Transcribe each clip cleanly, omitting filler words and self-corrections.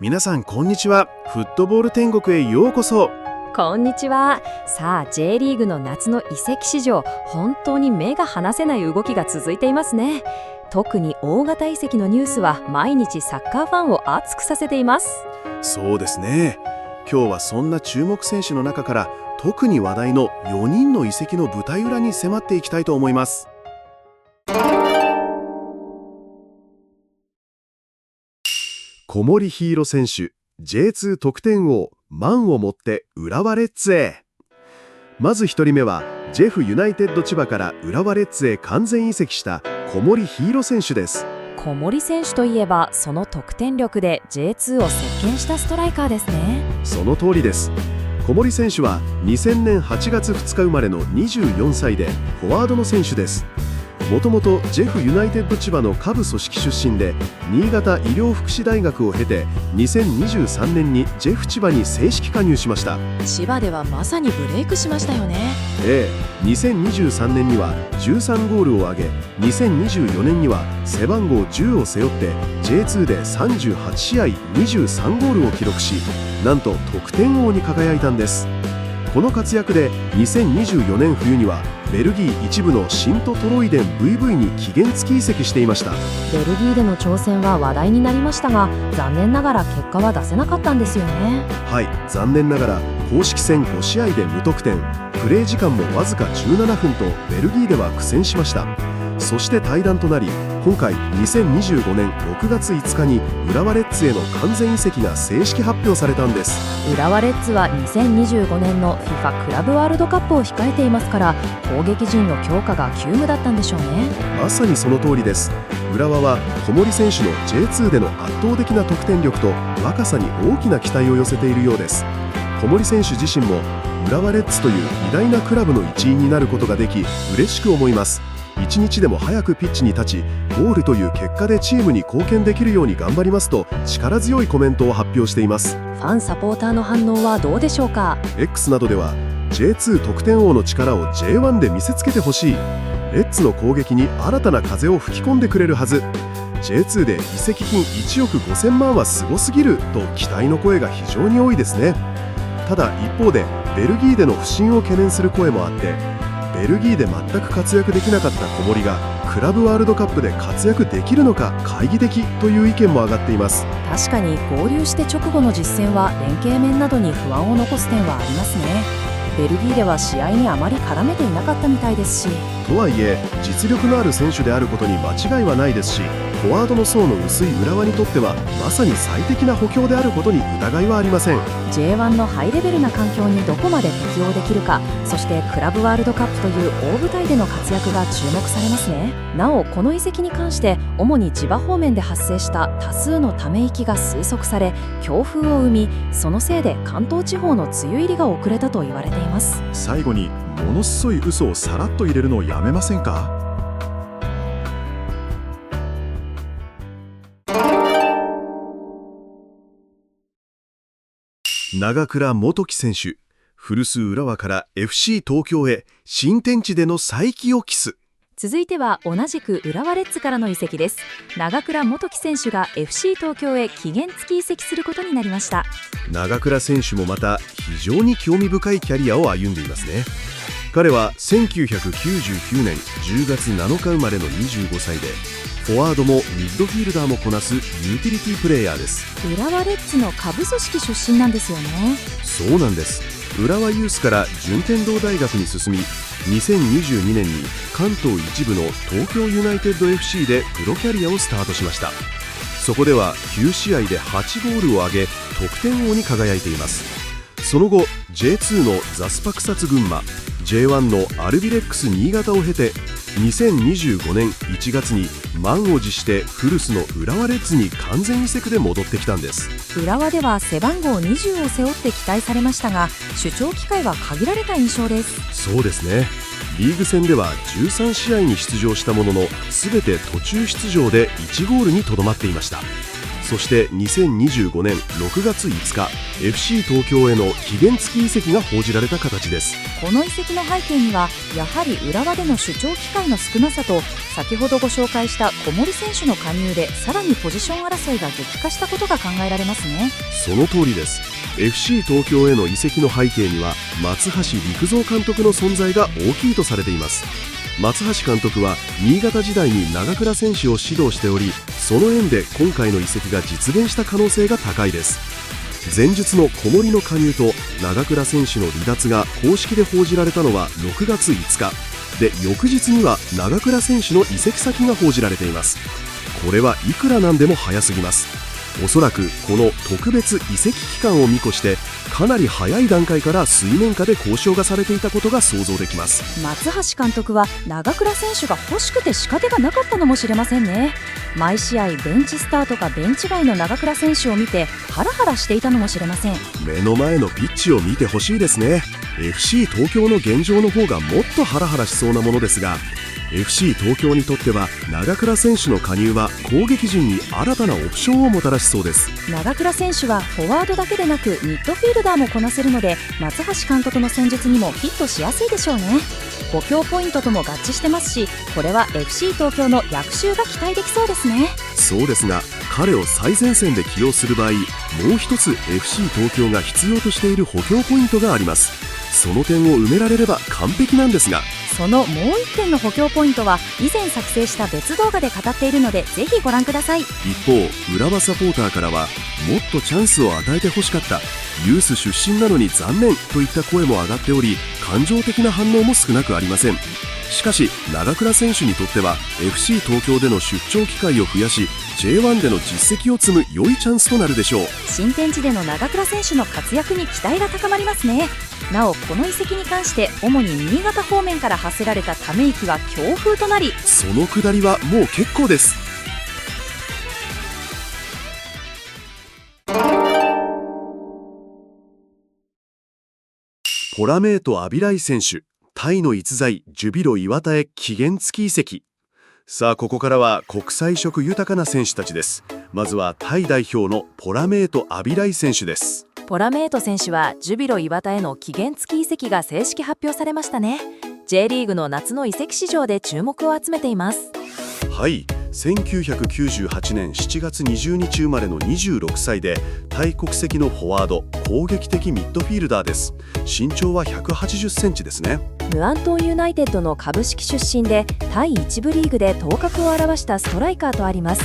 皆さんこんにちは。フットボール天国へようこそ。こんにちは。さあ J リーグの夏の移籍市場、本当に目が離せない動きが続いていますね。特に大型移籍のニュースは毎日サッカーファンを熱くさせています。そうですね。今日はそんな注目選手の中から特に話題の4人の移籍の舞台裏に迫っていきたいと思います。小森ヒーロ選手、 J2 得点王、満を持って浦和レッズへ。まず1人目はジェフユナイテッド千葉から浦和レッズへ完全移籍した小森ヒーロ選手です。小森選手といえばその得点力で J2 を席巻したストライカーですね。その通りです。小森選手は2000年8月2日生まれの24歳でフォワードの選手です。もともとジェフユナイテッド千葉の下部組織出身で、新潟医療福祉大学を経て2023年にジェフ千葉に正式加入しました。千葉ではまさにブレイクしましたよね。2023年には13ゴールを挙げ、2024年には背番号10を背負って J2 で38試合23ゴールを記録し、なんと得点王に輝いたんです。この活躍で2024年冬にはベルギー一部のシントトロイデン VV に期限付き移籍していました。ベルギーでの挑戦は話題になりましたが、残念ながら結果は出せなかったんですよね。はい、残念ながら公式戦5試合で無得点、プレー時間もわずか17分とベルギーでは苦戦しました。そして退団となり、今回2025年6月5日に浦和レッズへの完全移籍が正式発表されたんです。浦和レッズは2025年の FIFA クラブワールドカップを控えていますから、攻撃陣の強化が急務だったんでしょうね。まさにその通りです。浦和は小森選手の J2 での圧倒的な得点力と若さに大きな期待を寄せているようです。小森選手自身も浦和レッズという偉大なクラブの一員になることができ嬉しく思います。一日でも早くピッチに立ち、ゴールという結果でチームに貢献できるように頑張りますと力強いコメントを発表しています。ファンサポーターの反応はどうでしょうか。 X などでは J2 得点王の力を J1 で見せつけてほしい、レッズの攻撃に新たな風を吹き込んでくれるはず、 J2 で移籍金1億5000万はすごすぎると期待の声が非常に多いですね。ただ一方でベルギーでの不振を懸念する声もあって、ベルギーで全く活躍できなかった小森がクラブワールドカップで活躍できるのか懐疑的という意見も上がっています。確かに合流して直後の実戦は連携面などに不安を残す点はありますね。ベルギーでは試合にあまり絡めていなかったみたいですし。とはいえ実力のある選手であることに間違いはないですし、フォワードの層の薄い浦和にとってはまさに最適な補強であることに疑いはありません。 J1 のハイレベルな環境にどこまで適応できるか、そしてクラブワールドカップという大舞台での活躍が注目されますね。なおこの移籍に関して主に千葉方面で発生した多数のため息が推測され、強風を生み、そのせいで関東地方の梅雨入りが遅れたと言われています。最後にものすごい嘘をさらっと入れるのをやめませんか。長倉元樹選手、古巣浦和から FC 東京へ新天地での再起を期す。続いては同じく浦和レッズからの移籍です。長倉元樹選手が FC 東京へ期限付き移籍することになりました。長倉選手もまた非常に興味深いキャリアを歩んでいますね。彼は1999年10月7日生まれの25歳で、フォワードもミッドフィールダーもこなすユーティリティプレーヤーです。浦和レッズの下部組織出身なんですよね。そうなんです。浦和ユースから順天堂大学に進み、2022年に関東一部の東京ユナイテッド FC でプロキャリアをスタートしました。そこでは9試合で8ゴールを挙げ得点王に輝いています。その後 J2 のザスパクサツ群馬、 J1 のアルビレックス新潟を経て2025年1月に満を持して古巣の浦和レッズに完全移籍で戻ってきたんです。浦和では背番号20を背負って期待されましたが、出場機会は限られた印象です。そうですね。リーグ戦では13試合に出場したものの全て途中出場で1ゴールにとどまっていました。そして2025年6月5日 FC 東京への期限付き移籍が報じられた形です。この移籍の背景にはやはり浦和での主張機会の少なさと、先ほどご紹介した小森選手の加入でさらにポジション争いが激化したことが考えられますね。その通りです。 FC 東京への移籍の背景には松橋陸三監督の存在が大きいとされています。松橋監督は新潟時代に長倉選手を指導しており、その縁で今回の移籍が実現した可能性が高いです。前述の小森の加入と長倉選手の離脱が公式で報じられたのは6月5日で、翌日には長倉選手の移籍先が報じられています。これはいくらなんでも早すぎます。おそらくこの特別移籍期間を見越してかなり早い段階から水面下で交渉がされていたことが想像できます。松橋監督は長倉選手が欲しくて仕方がなかったのもしれませんね。毎試合ベンチスタートかベンチ外の長倉選手を見てハラハラしていたのもしれません。目の前のピッチを見てほしいですね。 FC 東京の現状の方がもっとハラハラしそうなものですが、 FC 東京にとっては長倉選手の加入は攻撃陣に新たなオプションをもたらしそうです。長倉選手はフォワードだけでなくミッドフィールダーもこなせるので、松橋監督の戦術にもフィットしやすいでしょうね。補強ポイントとも合致してますし、これは FC 東京の躍進が期待できそうですね。そうですが、彼を最前線で起用する場合、もう一つ FC 東京が必要としている補強ポイントがあります。その点を埋められれば完璧なんですが、そのもう一点の補強ポイントは以前作成した別動画で語っているので、ぜひご覧ください。一方浦和サポーターからはもっとチャンスを与えてほしかった、ユース出身なのに残念といった声も上がっており、感情的な反応も少なくありません。しかし長倉選手にとっては FC 東京での出張機会を増やし J1 での実績を積む良いチャンスとなるでしょう。新天地での長倉選手の活躍に期待が高まりますね。なおこの移籍に関して主に新潟方面から発せられたため息は強風となり、そのくだりはもう結構です。ポラメート・アビライ選手、タイの逸材ジュビロ磐田へ期限付き移籍。さあここからは国際色豊かな選手たちです。まずはタイ代表のポラメート・アビライ選手です。ポラメート選手はジュビロ磐田への期限付き移籍が正式発表されましたね。 J リーグの夏の移籍市場で注目を集めています。はい、1998年7月20日生まれの26歳でタイ国籍のフォワード、攻撃的ミッドフィールダーです。身長は180センチですね。ムアントンユナイテッドの株式出身でタイ1部リーグで頭角を現したストライカーとあります。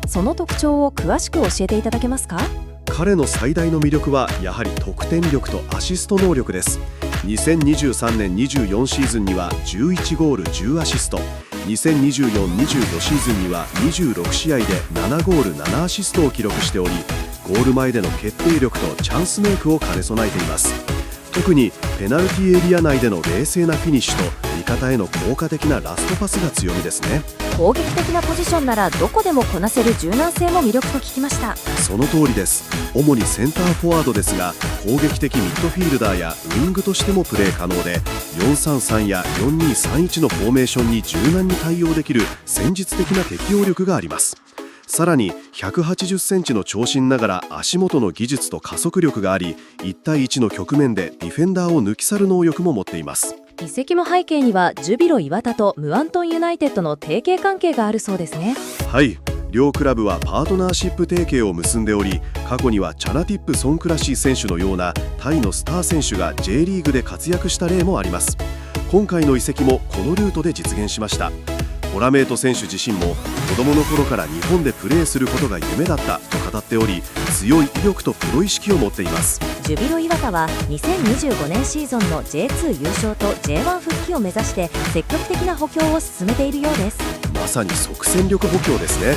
その特徴を詳しく教えていただけますか？彼の最大の魅力はやはり得点力とアシスト能力です。2023年24シーズンには11ゴール10アシスト、2024-25シーズンには26試合で7ゴール7アシストを記録しており、ゴール前での決定力とチャンスメイクを兼ね備えています。特にペナルティエリア内での冷静なフィニッシュと味方への効果的なラストパスが強みですね。攻撃的なポジションならどこでもこなせる柔軟性も魅力と聞きました。その通りです。主にセンターフォワードですが、攻撃的ミッドフィールダーやウィングとしてもプレー可能で、433や4231のフォーメーションに柔軟に対応できる戦術的な適応力があります。さらに180センチの長身ながら足元の技術と加速力があり、1対1の局面でディフェンダーを抜き去る能力も持っています。移籍の背景にはジュビロ磐田とムアントンユナイテッドの提携関係があるそうですね。はい、両クラブはパートナーシップ提携を結んでおり、過去にはチャナティップ・ソンクラシー選手のようなタイのスター選手が J リーグで活躍した例もあります。今回の移籍もこのルートで実現しました。ポラメイト選手自身も子供の頃から日本でプレーすることが夢だったと語っており、強い意欲とプロ意識を持っています。ジュビロ磐田は2025年シーズンの J2 優勝と J1 復帰を目指して積極的な補強を進めているようです。まさに即戦力補強ですね。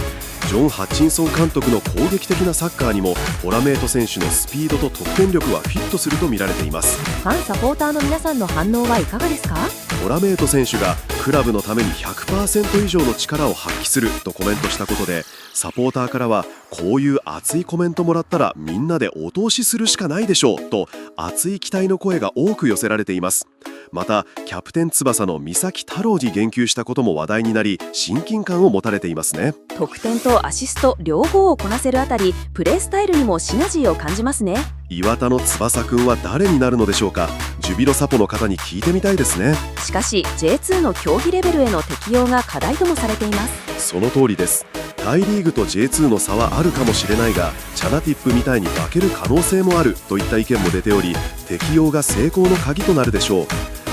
ジョン・ハッチンソン監督の攻撃的なサッカーにもポラメイト選手のスピードと得点力はフィットすると見られています。ファンサポーターの皆さんの反応はいかがですか？ポラメイト選手がクラブのために 100% 以上の力を発揮するとコメントしたことで、サポーターからはこういう熱いコメントもらったらみんなでお通しするしかないでしょうと熱い期待の声が多く寄せられています。またキャプテン翼の三崎太郎に言及したことも話題になり、親近感を持たれていますね。得点とアシスト両方をこなせるあたり、プレースタイルにもシナジーを感じますね。岩田の翼くんは誰になるのでしょうか。ジュビロサポの方に聞いてみたいですね。しかし J2 の競技レベルへの適用が課題ともされています。その通りです。タイリーグと J2 の差はあるかもしれないが、チャナティップみたいに化ける可能性もあるといった意見も出ており、適用が成功の鍵となるでしょう。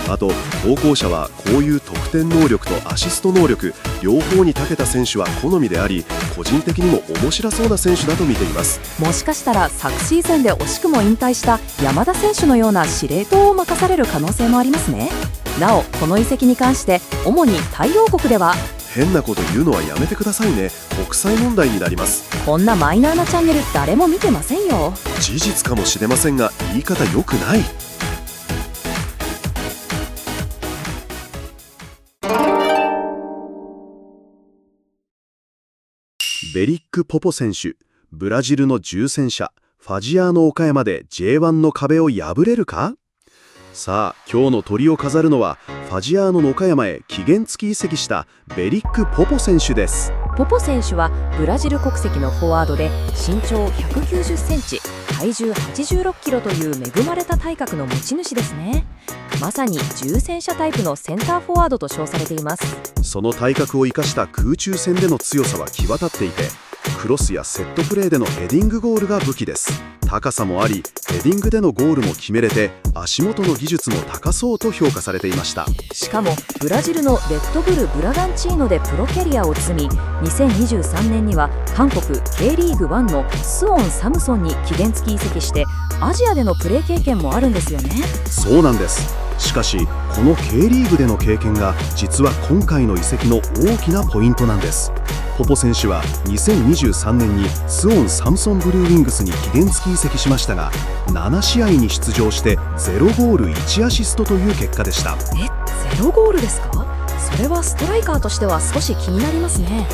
あと投稿者はこういう得点能力とアシスト能力両方に長けた選手は好みであり、個人的にも面白そうな選手だと見ています。もしかしたら昨シーズンで惜しくも引退した山田選手のような司令塔を任される可能性もありますね。なおこの移籍に関して主に対応国では、変なこと言うのはやめてくださいね。国際問題になります。こんなマイナーなチャンネル誰も見てませんよ。事実かもしれませんが言い方良くない。ベリック・ポポ選手、ブラジルの重戦車ファジアーノ岡山で J1 の壁を破れるか。さあ今日の鳥を飾るのはファジアーノの岡山へ期限付き移籍したベリック・ポポ選手です。ポポ選手はブラジル国籍のフォワードで、身長190センチ、体重86キロという恵まれた体格の持ち主ですね。まさに重戦車タイプのセンターフォワードと称されています。その体格を生かした空中戦での強さは際立っていて、クロスやセットプレーでのヘディングゴールが武器です。高さもあり、ヘディングでのゴールも決めれて、足元の技術も高そうと評価されていました。しかもブラジルのレッドブル・ブラガンチーノでプロキャリアを積み、2023年には韓国 K リーグ1のスオン・サムソンに期限付き移籍して、アジアでのプレー経験もあるんですよね。そうなんです。しかしこの K リーグでの経験が実は今回の移籍の大きなポイントなんです。ポポ選手は2023年にスオン・サムソンブルーウィングスに期限付き移籍しましたが、7試合に出場して0ゴール1アシストという結果でした。0ゴールですか？それはストライカーとしては少し気になりますね。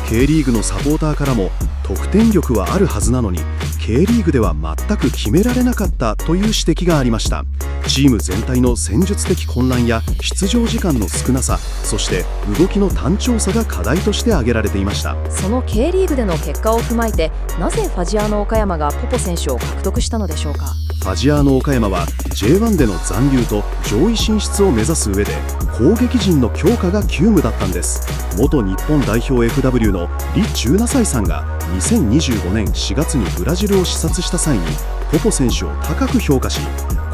K リーグのサポーターからも得点力はあるはずなのに K リーグでは全く決められなかったという指摘がありました。チーム全体の戦術的混乱や出場時間の少なさ、そして動きの単調さが課題として挙げられていました。その K リーグでの結果を踏まえて、なぜファジアーノ岡山がポポ選手を獲得したのでしょうか。ファジアーノ岡山は J1 での残留と上位進出を目指す上で攻撃陣の強化が急務だったんです。元日本代表 FW の李中那歳さんが2025年4月にブラジルを視察した際にポポ選手を高く評価し、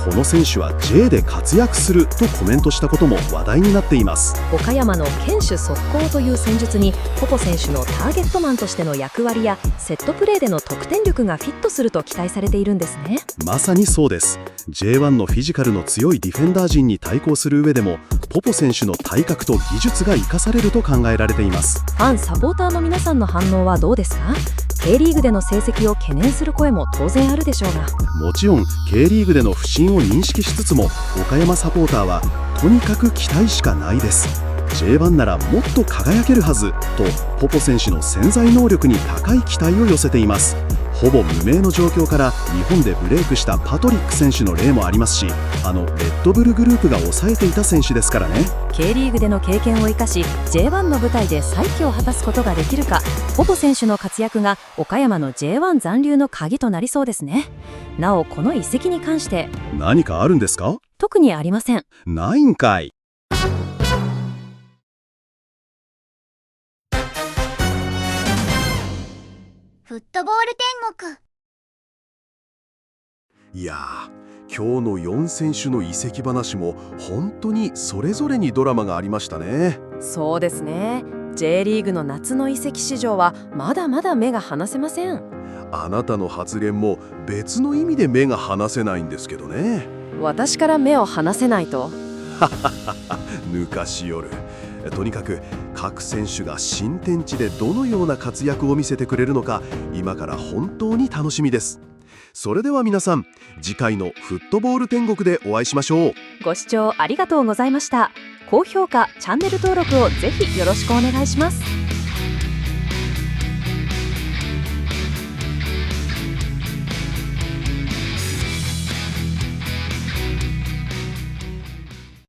この選手は J で活躍するとコメントしたことも話題になっています。岡山の堅守速攻という戦術にポポ選手のターゲットマンとしての役割やセットプレーでの得点力がフィットすると期待されているんですね。まさにそうです。 J1 のフィジカルの強いディフェンダー陣に対抗する上でもポポ選手の体格と技術が生かされると考えられています。ファンサポーターの皆さんの反応はどうですか？ K リーグでの成績を懸念する声も当然あるでしょうが、もちろん K リーグでの不振を認識しつつも岡山サポーターはとにかく期待しかないです。 J1 ならもっと輝けるはずとポポ選手の潜在能力に高い期待を寄せています。ほぼ無名の状況から日本でブレイクしたパトリック選手の例もありますし、レッドブルグループが抑えていた選手ですからね。 K リーグでの経験を生かし J1 の舞台で再起を果たすことができるか、ポポ選手の活躍が岡山の J1 残留の鍵となりそうですね。なおこの移籍に関して何かあるんですか？特にありません。ないんかい。フットボール天国。いやー、今日の4選手の移籍話も本当にそれぞれにドラマがありましたね。そうですね。 J リーグの夏の移籍市場はまだまだ目が離せません。あなたの発言も別の意味で目が離せないんですけどね。私から目を離せないと抜かしよる。とにかく各選手が新天地でどのような活躍を見せてくれるのか今から本当に楽しみです。それでは皆さん、次回のフットボール天国でお会いしましょう。ご視聴ありがとうございました。高評価、チャンネル登録をぜひよろしくお願いします。